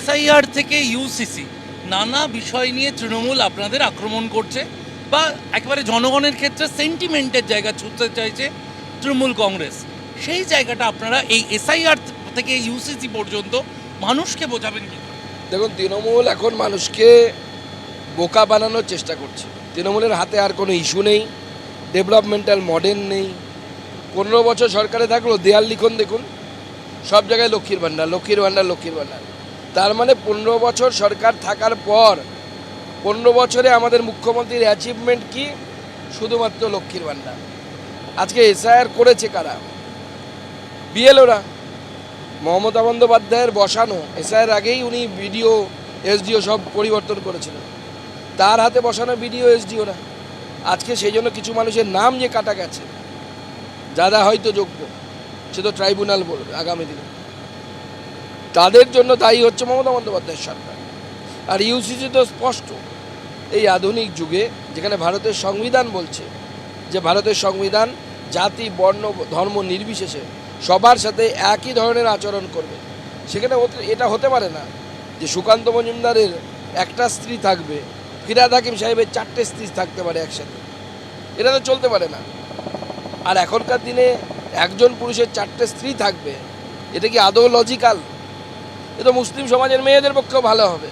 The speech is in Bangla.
এসআইআর থেকে ইউসিসি নানা বিষয় নিয়ে তৃণমূল আপনাদের আক্রমণ করছে বা একেবারে জনগণের ক্ষেত্রে সেন্টিমেন্টের জায়গা ছুঁতে চাইছে তৃণমূল কংগ্রেস। সেই জায়গাটা আপনারা এই এসআইআর থেকে ইউসিসি পর্যন্ত মানুষকে বোঝাবেন কি? দেখুন, তৃণমূল এখন মানুষকে বোকা বানানোর চেষ্টা করছে। তৃণমূলের হাতে আর কোনো ইস্যু নেই, ডেভেলপমেন্টাল মডেল নেই। 15 বছর সরকারে থাকলো, দেয়াল লিখন দেখুন, সব জায়গায় লক্ষ্মীর ভাণ্ডার, লক্ষ্মীর ভাণ্ডার, লক্ষ্মীর ভাণ্ডার। তার মানে 15 বছর সরকার থাকার পর 15 বছরে আমাদের মুখ্যমন্ত্রীর অ্যাচিভমেন্ট কি? শুধুমাত্র লক্ষ্মীর ভাণ্ডার। আজকে এসআইআর করেছে কারা? বিএলওরা। মমতা বন্দ্যোপাধ্যায়ের বসানো এসআইয়ের আগেই উনি বিডিও এসডিও সব পরিবর্তন করেছিলেন, তার হাতে বসানো বিডিও এসডিওরা। আজকে সেই জন্য কিছু মানুষের নাম যে কাটা গেছে, যারা হয়তো যোগ্য, সে তো ট্রাইব্যুনাল বলবে আগামী দিনে, তাদের জন্য দায়ী হচ্ছে মমতা বন্দ্যোপাধ্যায়ের সরকার। আর ইউসিসি তো স্পষ্ট, এই আধুনিক যুগে যেখানে ভারতের সংবিধান বলছে যে ভারতের সংবিধান জাতি, বর্ণ, ধর্ম নির্বিশেষে সবার সাথে একই ধরনের আচরণ করবে, সেখানে এটা হতে পারে না যে সুকান্ত মজুমদারের একটা স্ত্রী থাকবে, ফিরহাদ হাকিম সাহেবের 4টে স্ত্রী থাকতে পারে একসাথে। এটা তো চলতে পারে না। আর এখনকার দিনে একজন পুরুষের 4টে স্ত্রী থাকবে, এটা কি আদৌ লজিক্যাল? এ তো মুসলিম সমাজের মেয়েদের পক্ষেও ভালো হবে।